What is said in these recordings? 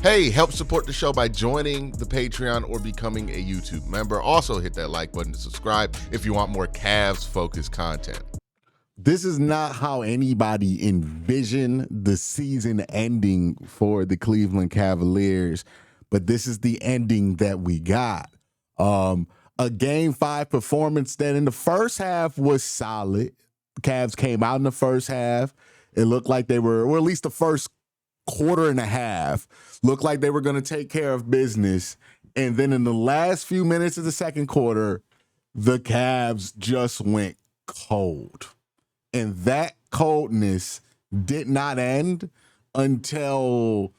Hey, help support the show by joining the Patreon or becoming a YouTube member. Also hit that like button to subscribe if you want more Cavs-focused content. This is not how anybody envisioned the season ending for the Cleveland Cavaliers, but this is the ending that we got. A game 5 performance that in the first half was solid. Cavs came out in the first half. It looked like they were, or at least the first quarter and a half, looked like they were going to take care of business. And then in the last few minutes of the second quarter, the Cavs just went cold. And that coldness did not end until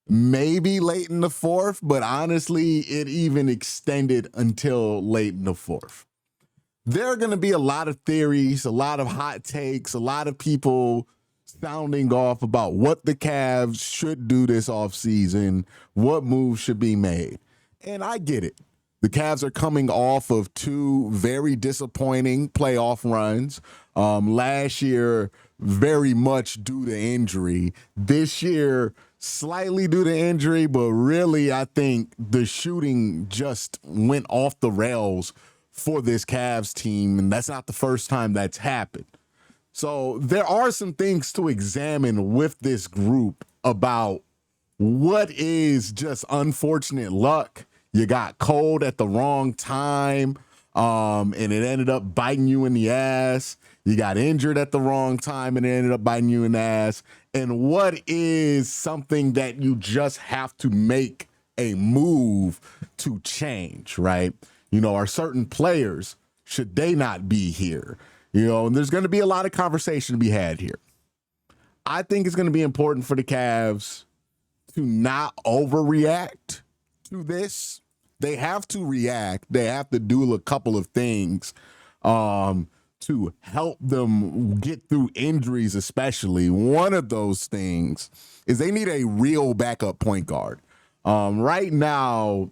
maybe late in the fourth, but honestly, it even extended until late in the fourth. There are going to be a lot of theories, a lot of hot takes, a lot of people sounding off about what the Cavs should do this offseason, what moves should be made. And I get it. The Cavs are coming off of 2 very disappointing playoff runs. Last year, very much due to injury. This year, slightly due to injury, but really, I think the shooting just went off the rails for this Cavs team, and that's not the first time that's happened. So there are some things to examine with this group about what is just unfortunate luck. You got cold at the wrong time, and it ended up biting you in the ass. You got injured at the wrong time, and it ended up biting you in the ass. And what is something that you just have to make a move to change, right? You know, are certain players, should they not be here? You know, and there's going to be a lot of conversation to be had here. I think it's going to be important for the Cavs to not overreact to this. They have to react. They have to do a couple of things to help them get through injuries, especially. One of those things is they need a real backup point guard. Right now,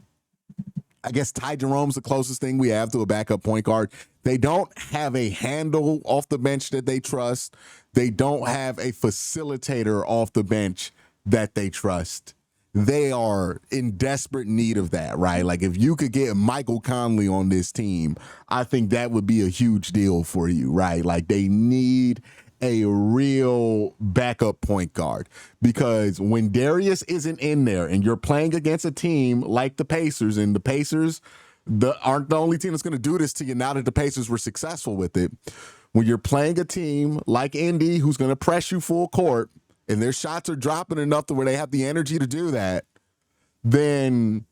I guess Ty Jerome's the closest thing we have to a backup point guard. They don't have a handle off the bench that they trust. They don't have a facilitator off the bench that they trust. They are in desperate need of that, right? Like if you could get Michael Conley on this team, I think that would be a huge deal for you, right? Like they need a real backup point guard, because when Darius isn't in there and you're playing against a team like the Pacers, and the Pacers aren't the only team that's going to do this to you now that the Pacers were successful with it. When you're playing a team like Indy who's going to press you full court and their shots are dropping enough to where they have the energy to do that, then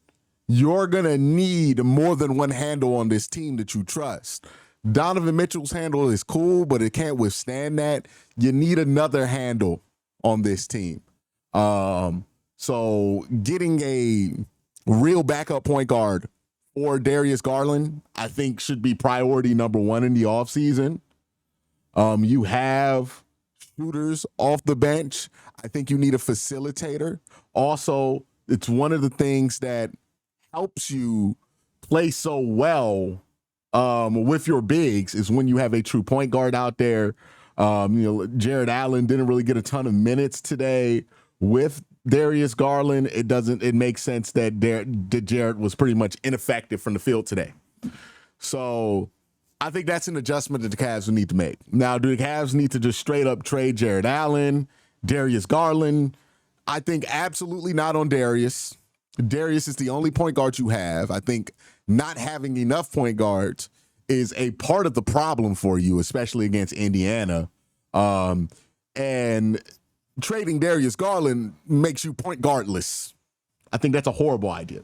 you're going to need more than one handle on this team that you trust. Donovan Mitchell's handle is cool, but it can't withstand that. You need another handle on this team. So getting a real backup point guard for Darius Garland, I think should be priority number 1 in the offseason. You have shooters off the bench. I think you need a facilitator. Also, it's one of the things that helps you play so well with your bigs is when you have a true point guard out there. Jared Allen didn't really get a ton of minutes today with Darius Garland. It makes sense that Jared was pretty much ineffective from the field today. So I think that's an adjustment that the Cavs will need to make. Now, do the Cavs need to just straight up trade Jared Allen, Darius Garland? I think absolutely not on Darius. Darius is the only point guard you have. I think not having enough point guards is a part of the problem for you, especially against Indiana. And trading Darius Garland makes you point guardless. I think that's a horrible idea.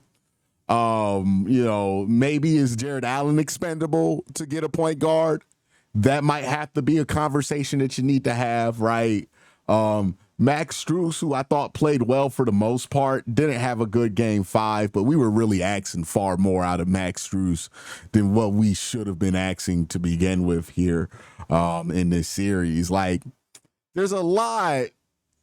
Maybe is Jared Allen expendable to get a point guard? That might have to be a conversation that you need to have, right? Max Strus, who I thought played well for the most part, didn't have a good game 5, but we were really asking far more out of Max Strus than what we should have been asking to begin with here in this series. Like, there's a lot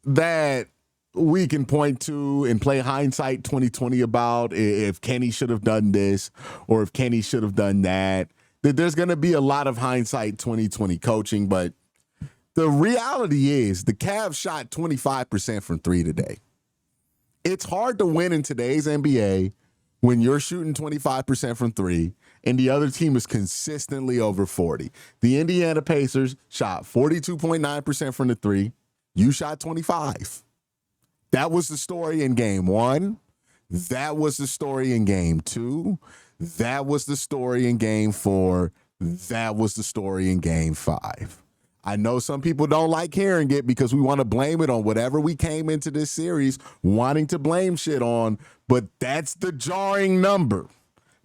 that we can point to and play hindsight 2020 about if Kenny should have done this or if Kenny should have done that. There's going to be a lot of hindsight 2020 coaching, but the reality is the Cavs shot 25% from 3 today. It's hard to win in today's NBA when you're shooting 25% from three and the other team is consistently over 40. The Indiana Pacers shot 42.9% from the three. You shot 25. That was the story in game one. That was the story in game two. That was the story in game four. That was the story in game five. I know some people don't like hearing it because we want to blame it on whatever we came into this series wanting to blame shit on, but that's the jarring number.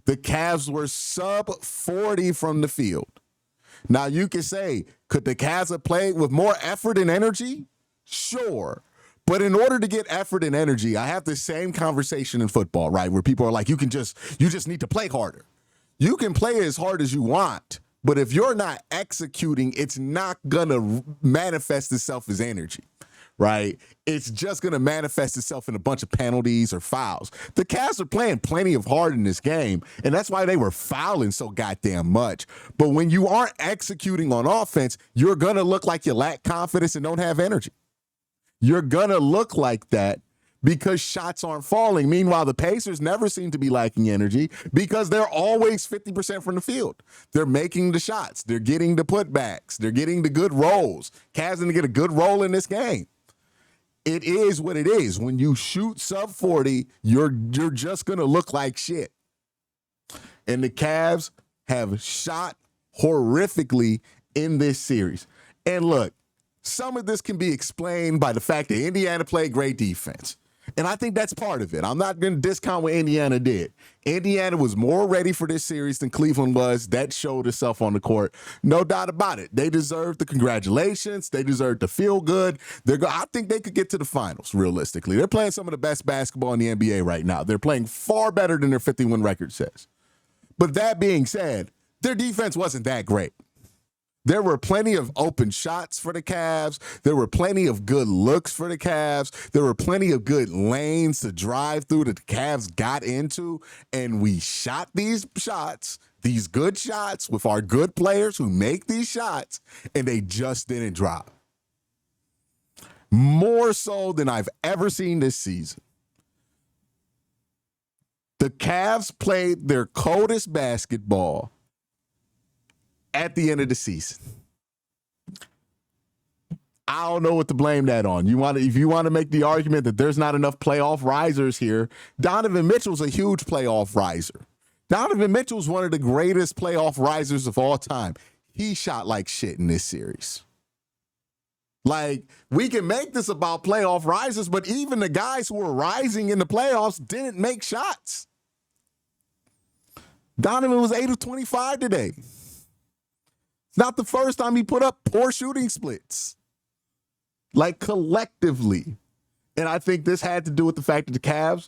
The Cavs were sub 40 from the field. Now you can say, could the Cavs have played with more effort and energy? Sure. But in order to get effort and energy, I have the same conversation in football, right? Where people are like, you just need to play harder. You can play as hard as you want, but if you're not executing, it's not going to manifest itself as energy, right? It's just going to manifest itself in a bunch of penalties or fouls. The Cavs are playing plenty of hard in this game, and that's why they were fouling so goddamn much. But when you aren't executing on offense, you're going to look like you lack confidence and don't have energy. You're going to look like that because shots aren't falling. Meanwhile, the Pacers never seem to be lacking energy because they're always 50% from the field. They're making the shots. They're getting the putbacks. They're getting the good rolls. Cavs going to get a good roll in this game. It is what it is. When you shoot sub 40, you're just going to look like shit. And the Cavs have shot horrifically in this series. And look, some of this can be explained by the fact that Indiana played great defense. And I think that's part of it. I'm not going to discount what Indiana did. Indiana was more ready for this series than Cleveland was. That showed itself on the court. No doubt about it. They deserve the congratulations. They deserve to feel good. I think they could get to the finals, realistically. They're playing some of the best basketball in the NBA right now. They're playing far better than their 50-win record says. But that being said, their defense wasn't that great. There were plenty of open shots for the Cavs. There were plenty of good looks for the Cavs. There were plenty of good lanes to drive through that the Cavs got into. And we shot these shots, these good shots with our good players who make these shots, and they just didn't drop. More so than I've ever seen this season. The Cavs played their coldest basketball at the end of the season. I don't know what to blame that on. If you want to make the argument that there's not enough playoff risers here, Donovan Mitchell's a huge playoff riser. Donovan Mitchell's one of the greatest playoff risers of all time. He shot like shit in this series. Like, we can make this about playoff risers, but even the guys who were rising in the playoffs didn't make shots. Donovan was 8 of 25 today. Not the first time he put up poor shooting splits, like collectively. And I think this had to do with the fact that the Cavs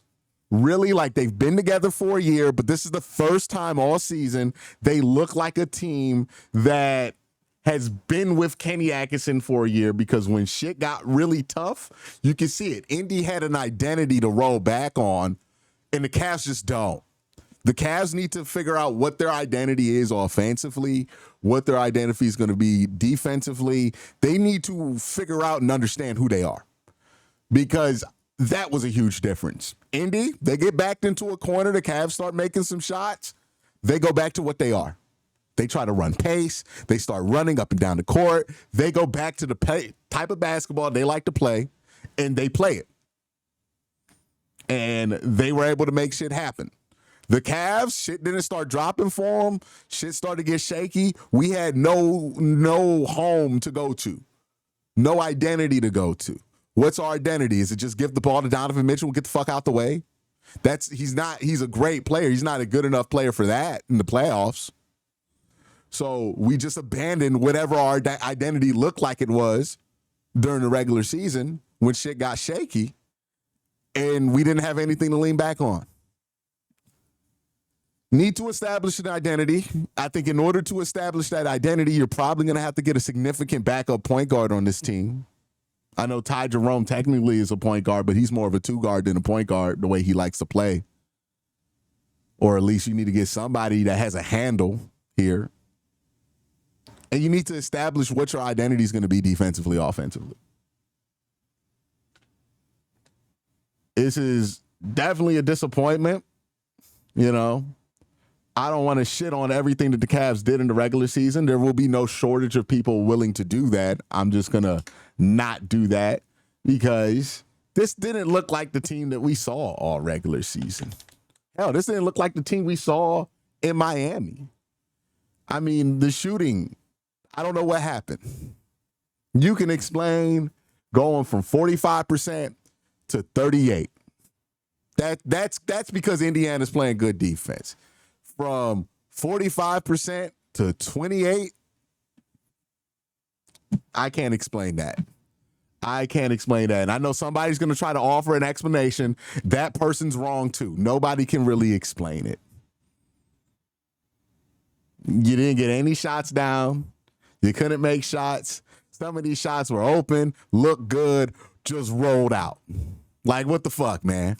really, like, they've been together for a year, but this is the first time all season they look like a team that has been with Kenny Atkinson for a year, because when shit got really tough, you can see it. Indy had an identity to roll back on, and the Cavs just don't. The Cavs need to figure out what their identity is offensively, what their identity is going to be defensively. They need to figure out and understand who they are, because that was a huge difference. Indy, they get backed into a corner. The Cavs start making some shots. They go back to what they are. They try to run pace. They start running up and down the court. They go back to the type of basketball they like to play, and they play it. And they were able to make shit happen. The Cavs, shit didn't start dropping for them. Shit started to get shaky. We had no home to go to, no identity to go to. What's our identity? Is it just give the ball to Donovan Mitchell and get the fuck out the way? He's a great player. He's not a good enough player for that in the playoffs. So we just abandoned whatever our identity looked like it was during the regular season when shit got shaky, and we didn't have anything to lean back on. Need to establish an identity. I think in order to establish that identity, you're probably going to have to get a significant backup point guard on this team. I know Ty Jerome technically is a point guard, but he's more of a two guard than a point guard the way he likes to play. Or at least you need to get somebody that has a handle here. And you need to establish what your identity is going to be defensively, offensively. This is definitely a disappointment. You know, I don't want to shit on everything that the Cavs did in the regular season. There will be no shortage of people willing to do that. I'm just going to not do that because this didn't look like the team that we saw all regular season. Hell, this didn't look like the team we saw in Miami. I mean, the shooting, I don't know what happened. You can explain going from 45% to 38%. That's because Indiana's playing good defense. From 45% to 28%, I can't explain that. And I know somebody's going to try to offer an explanation. That person's wrong too. Nobody can really explain it. You didn't get any shots down. You couldn't make shots. Some of these shots were open, looked good, just rolled out. Like, what the fuck, man?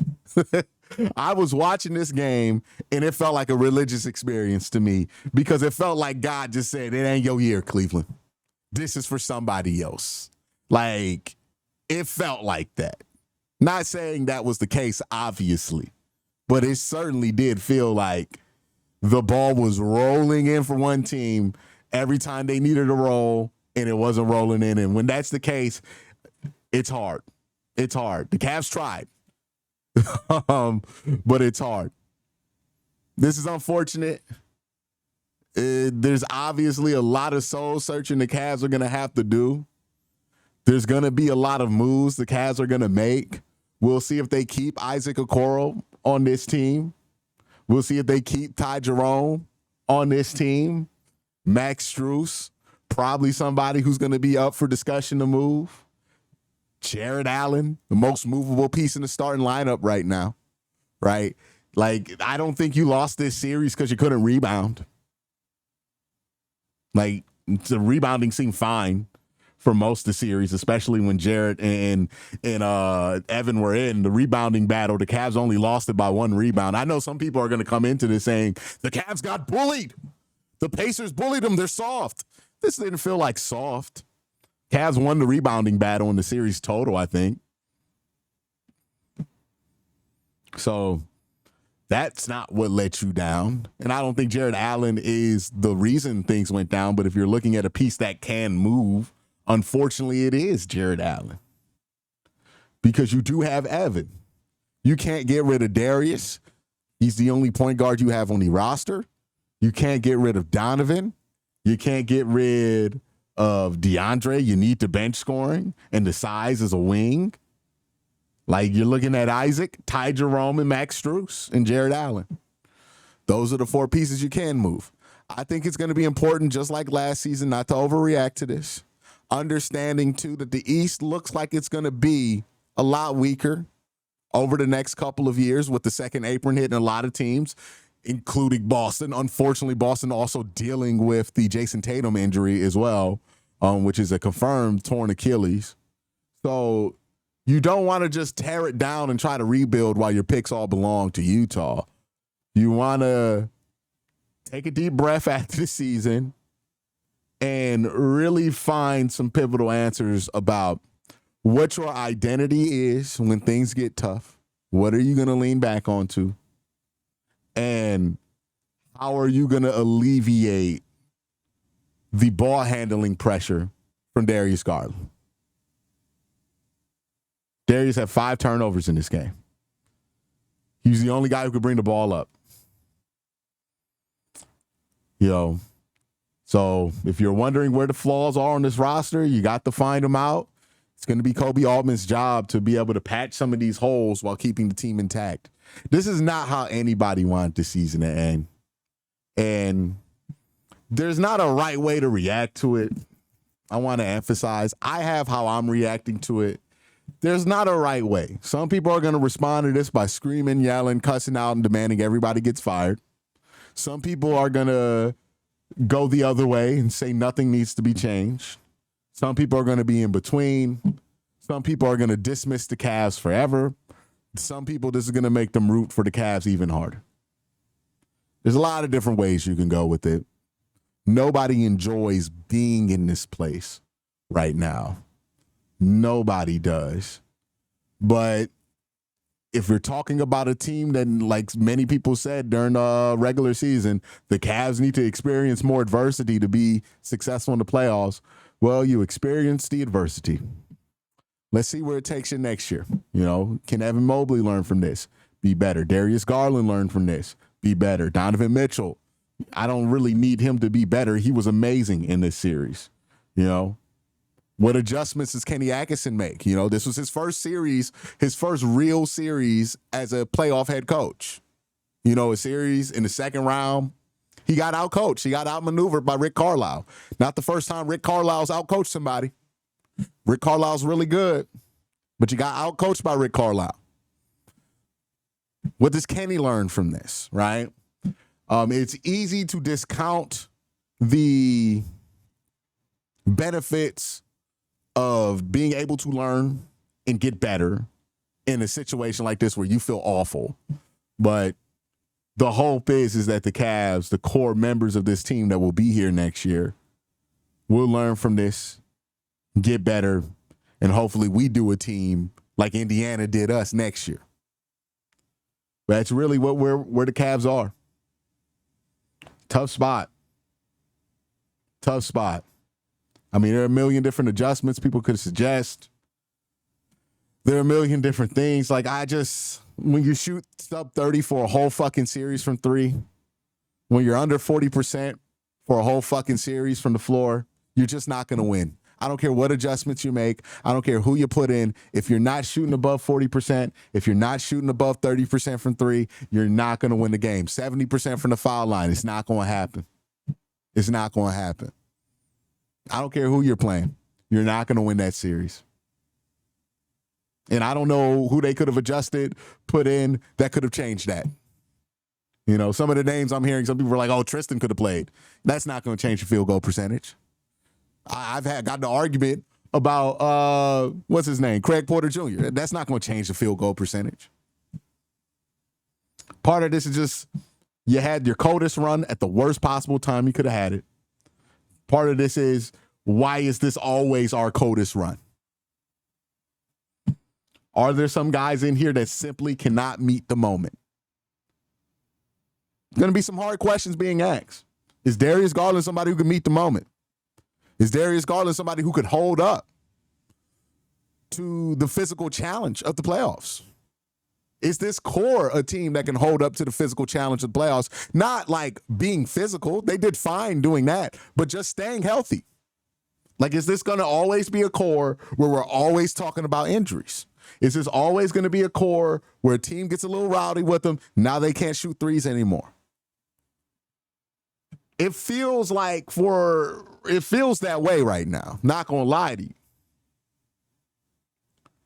I was watching this game, and it felt like a religious experience to me because it felt like God just said, it ain't your year, Cleveland. This is for somebody else. Like, it felt like that. Not saying that was the case, obviously, but it certainly did feel like the ball was rolling in for one team every time they needed a roll, and it wasn't rolling in. And when that's the case, it's hard. It's hard. The Cavs tried, but it's hard. This is unfortunate. There's obviously a lot of soul searching the Cavs are going to have to do. There's going to be a lot of moves the Cavs are going to make. We'll see if they keep Isaac Okoro on this team. We'll see if they keep Ty Jerome on this team. Max Strus, probably somebody who's going to be up for discussion to move. Jared Allen, the most movable piece in the starting lineup right now, right? Like, I don't think you lost this series because you couldn't rebound. Like, the rebounding seemed fine for most of the series, especially when Jarrett and Evan were in the rebounding battle. The Cavs only lost it by one rebound. I know some people are going to come into this saying the Cavs got bullied. The Pacers bullied them. They're soft. This didn't feel like soft. Cavs won the rebounding battle in the series total, I think. So that's not what let you down. And I don't think Jared Allen is the reason things went down. But if you're looking at a piece that can move, unfortunately, it is Jared Allen. Because you do have Evan. You can't get rid of Darius. He's the only point guard you have on the roster. You can't get rid of Donovan. You can't get rid of DeAndre. You need the bench scoring and the size as a wing. Like, you're looking at Isaac, Ty Jerome, and Max Strus, and Jared Allen. Those are the four pieces you can move. I think it's going to be important, just like last season, not to overreact to this. Understanding, too, that the East looks like it's going to be a lot weaker over the next couple of years with the second apron hitting a lot of teams, including Boston. Unfortunately, Boston also dealing with the Jason Tatum injury as well, which is a confirmed torn Achilles. So you don't want to just tear it down and try to rebuild while your picks all belong to Utah. You want to take a deep breath after the season and really find some pivotal answers about what your identity is when things get tough. What are you going to lean back onto? And how are you going to alleviate the ball handling pressure from Darius Garland? Darius had 5 turnovers in this game. He's the only guy who could bring the ball up. So if you're wondering where the flaws are on this roster, you got to find them out. It's going to be Kobe Altman's job to be able to patch some of these holes while keeping the team intact. This is not how anybody wanted the season to end. And there's not a right way to react to it. I want to emphasize, I have how I'm reacting to it. There's not a right way. Some people are going to respond to this by screaming, yelling, cussing out, and demanding everybody gets fired. Some people are going to go the other way and say nothing needs to be changed. Some people are going to be in between. Some people are going to dismiss the Cavs forever. Some people, this is going to make them root for the Cavs even harder. There's a lot of different ways you can go with it. Nobody enjoys being in this place right now. Nobody does. But if we're talking about a team that, like many people said during the regular season, the Cavs need to experience more adversity to be successful in the playoffs. Well, you experience the adversity. Let's see where it takes you next year. You know, can Evan Mobley learn from this? Be better. Darius Garland learn from this? Be better. Donovan Mitchell, I don't really need him to be better. He was amazing in this series. You know, what adjustments does Kenny Atkinson make? You know, this was his first series, his first real series as a playoff head coach. You know, a series in the second round, he got outcoached. He got outmaneuvered by Rick Carlisle. Not the first time Rick Carlisle's outcoached somebody. Rick Carlisle's really good, but you got outcoached by Rick Carlisle. What does Kenny learn from this, right? It's easy to discount the benefits of being able to learn and get better in a situation like this where you feel awful. But the hope is that the Cavs, the core members of this team that will be here next year, will learn from this, get better, and hopefully we do a team like Indiana did us next year. That's really where the Cavs are. Tough spot. Tough spot. I mean, there are a million different adjustments people could suggest. There are a million different things. Like, when you shoot sub 30 for a whole fucking series from three, when you're under 40% for a whole fucking series from the floor, you're just not going to win. I don't care what adjustments you make. I don't care who you put in. If you're not shooting above 40%, if you're not shooting above 30% from three, you're not going to win the game. 70% from the foul line, it's not going to happen. It's not going to happen. I don't care who you're playing. You're not going to win that series. And I don't know who they could have adjusted, put in, that could have changed that. You know, some of the names I'm hearing, some people were like, oh, Tristan could have played. That's not going to change the field goal percentage. I've got the argument about, what's his name? Craig Porter Jr. That's not going to change the field goal percentage. Part of this is just you had your coldest run at the worst possible time you could have had it. Part of this is, why is this always our coldest run? Are there some guys in here that simply cannot meet the moment? Going to be some hard questions being asked. Is Darius Garland somebody who can meet the moment? Is Darius Garland somebody who could hold up to the physical challenge of the playoffs? Is this core a team that can hold up to the physical challenge of the playoffs? Not like being physical. They did fine doing that, but just staying healthy. Like, is this going to always be a core where we're always talking about injuries? Is this always going to be a core where a team gets a little rowdy with them? Now they can't shoot threes anymore. It feels that way right now. Not going to lie to you.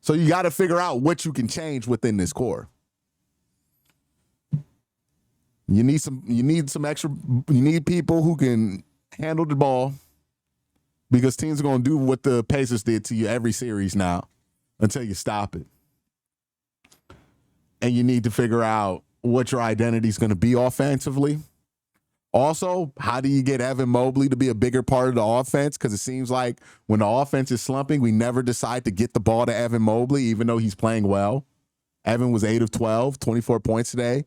So you got to figure out what you can change within this core. You need people who can handle the ball, because teams are going to do what the Pacers did to you every series now until you stop it. And you need to figure out what your identity is going to be offensively. Also, how do you get Evan Mobley to be a bigger part of the offense? Because it seems like when the offense is slumping, we never decide to get the ball to Evan Mobley, even though he's playing well. Evan was 8 of 12, 24 points today.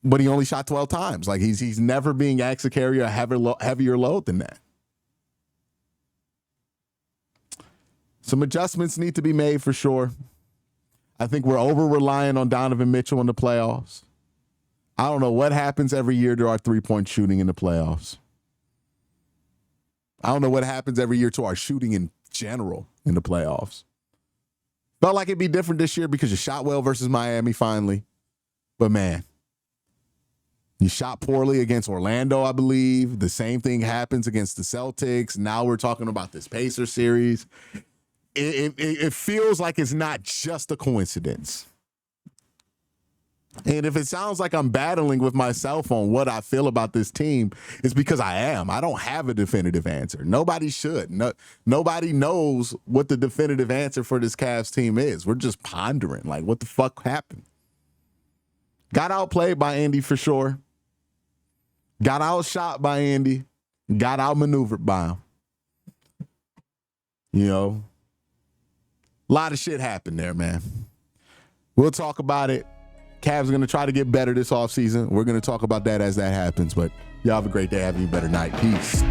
But he only shot 12 times. Like, he's never being asked to carry a heavier load than that. Some adjustments need to be made for sure. I think we're over-reliant on Donovan Mitchell in the playoffs. I don't know what happens every year to our three-point shooting in the playoffs. I don't know what happens every year to our shooting in general in the playoffs. Felt like it'd be different this year because you shot well versus Miami finally. But, man, you shot poorly against Orlando, I believe. The same thing happens against the Celtics. Now we're talking about this Pacers series. It feels like it's not just a coincidence. And if it sounds like I'm battling with myself on what I feel about this team, it's because I am. I don't have a definitive answer. Nobody should. Nobody knows what the definitive answer for this Cavs team is. We're just pondering, like, what the fuck happened? Got outplayed by Indy for sure. Got outshot by Indy. Got outmaneuvered by him. You know, a lot of shit happened there, man. We'll talk about it. Cavs are going to try to get better this offseason. We're going to talk about that as that happens. But y'all have a great day. Have a better night. Peace.